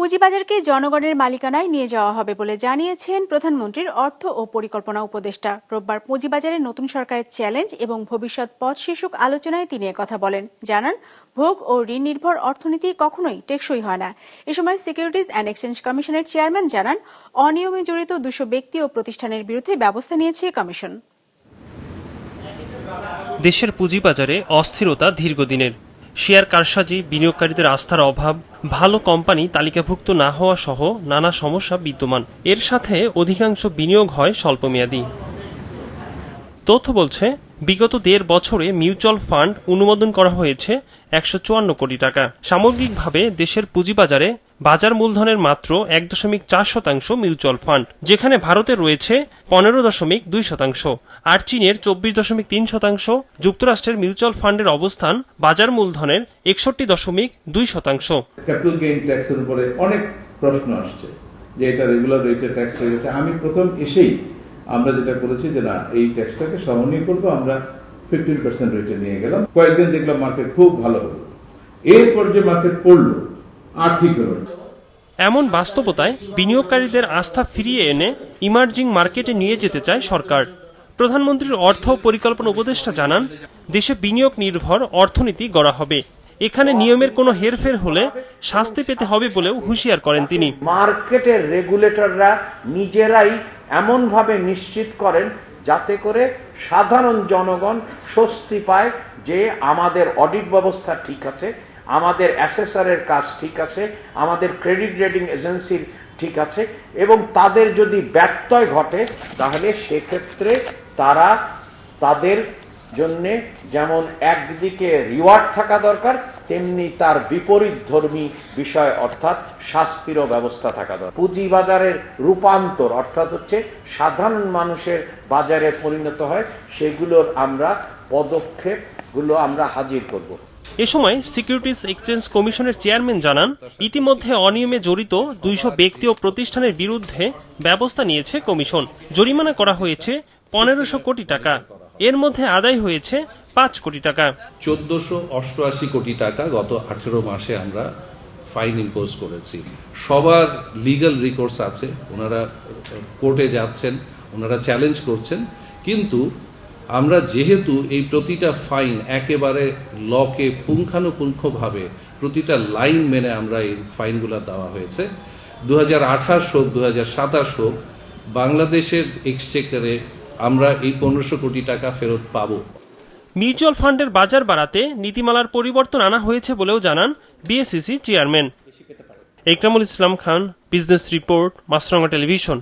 পুঁজিবাজারকে জনগণের মালিকানায় নিয়ে যাওয়া হবে বলে জানিয়েছেন প্রধানমন্ত্রীর অর্থ ও পরিকল্পনা উপদেষ্টা। রোববার পুঁজিবাজারে নতুন সরকারের চ্যালেঞ্জ এবং ভবিষ্যৎ পথ শীর্ষক আলোচনায় তিনি একথা বলেন। জানান, ভোগ ও ঋণ নির্ভর অর্থনীতি কখনোই টেকসই হয় না। এ সময় সিকিউরিটিজ অ্যান্ড এক্সচেঞ্জ কমিশনের চেয়ারম্যান জানান, অনিয়মে জড়িত 200 ব্যক্তি ও প্রতিষ্ঠানের বিরুদ্ধে ব্যবস্থা নিয়েছে কমিশন। দেশের পুঁজিবাজারে অস্থিরতা দীর্ঘদিনের। শেয়ার কারসাজি, বিনিয়োগকারীদের আস্থার অভাব, ভালো কোম্পানি তালিকাভুক্ত না হওয়া সহ নানা সমস্যা বিদ্যমান। এর সাথে অধিকাংশ বিনিয়োগ হয় স্বল্পমেয়াদী। তথ্য বলছে, বিগত 1.5 বছরে মিউচুয়াল ফান্ড অনুমোদন করা হয়েছে 154 কোটি টাকা। সামগ্রিকভাবে দেশের পুঁজিবাজারে বাজার মূলধনের মাত্র 1.4% মিউচুয়াল ফান্ড, যেখানে ভারতে রয়েছে 15.2%, আর চীনের 24.3%। যুক্তরাষ্ট্রের মিউচুয়াল ফান্ডের অবস্থান বাজার মূলধনের 61.2%। ক্যাপিটাল গেইন ট্যাক্সের উপরে অনেক প্রশ্ন আসছে যে এটা রেগুলার রেটে ট্যাক্স হয়ে গেছে। আমি প্রথম এসেই আমরা যেটা করেছি যে না, এই ট্যাক্সটাকে সহনীয় করবো, আমরা 15% রেটে নিয়ে গেলাম। কয়েকদিন দেখলাম মার্কেট খুব ভালো হলো, এরপর যে মার্কেট পড়লো আর ঠিক হলো। এমন বাস্তবতায় বিনিয়োগকারীদের আস্থা ফিরিয়ে এনে ইমার্জিং মার্কেটে নিয়ে যেতে চায় সরকার। প্রধানমন্ত্রীর অর্থ পরিকল্পনা উপদেষ্টা জানান, দেশে বিনিয়োগ নির্ভর অর্থনীতি গড়া হবে। এখানে নিয়মের কোনো হেরফের হলে শাস্তি পেতে হবে বলেও হুঁশিয়ার করেন তিনি। মার্কেটের রেগুলেটররা নিজেরাই এমনভাবে নিশ্চিত করেন যাতে করে সাধারণ জনগণ স্বস্তি পায় যে আমাদের অডিট ব্যবস্থা ঠিক আছে, আমাদের অ্যাসেসরের কাজ ঠিক আছে, আমাদের ক্রেডিট রেটিং এজেন্সির ঠিক আছে, এবং তাদের যদি ব্যত্যয় ঘটে তাহলে সেক্ষেত্রে তারা তাদের জন্যে যেমন একদিকে রিওয়ার্ড থাকা দরকার, তেমনি তার বিপরীতধর্মী বিষয় অর্থাৎ শাস্তিরও ব্যবস্থা থাকা দরকার। পুঁজিবাজারের রূপান্তর অর্থাৎ হচ্ছে সাধারণ মানুষের বাজারে পরিণত হয়, সেগুলোর আমরা পদক্ষেপগুলো আমরা হাজির করব। এ সময় সিকিউরিটিজ এক্সচেঞ্জ কমিশনের চেয়ারম্যান জানান, ইতিমধ্যে অনিয়মে জড়িত 200 ব্যক্তি ও প্রতিষ্ঠানের বিরুদ্ধে ব্যবস্থা নিয়েছে কমিশন। জরিমানা করা হয়েছে 1500 কোটি টাকা। এর মধ্যে আদায় হয়েছে 5 কোটি টাকা। 1488 কোটি টাকা গত 18 মাসে আমরা ফাইন ইম্পোজ করেছি। সবার লিগ্যাল রিকোর্স আছে, ওনারা কোর্টে যাচ্ছেন, ওনারা চ্যালেঞ্জ করছেন, কিন্তু আমরা যেহেতু এই প্রতিটা ফাইন একেবারে লকে পুঙ্খানুপুঙ্খভাবে প্রতিটা লাইন মেনে আমরা এই ফাইনগুলো দেওয়া হয়েছে। 2028 হোক 2027 হোক, বাংলাদেশের এক্সচেকারে আমরা এই 1500 কোটি টাকা ফেরত পাব। মিউচুয়াল ফান্ডের বাজার বাড়াতে নীতিমালার পরিবর্তন আনা হয়েছে বলেও জানান BSEC chairman. Ekramul Islam Khan, business report, মাছরাঙা টেলিভিশন।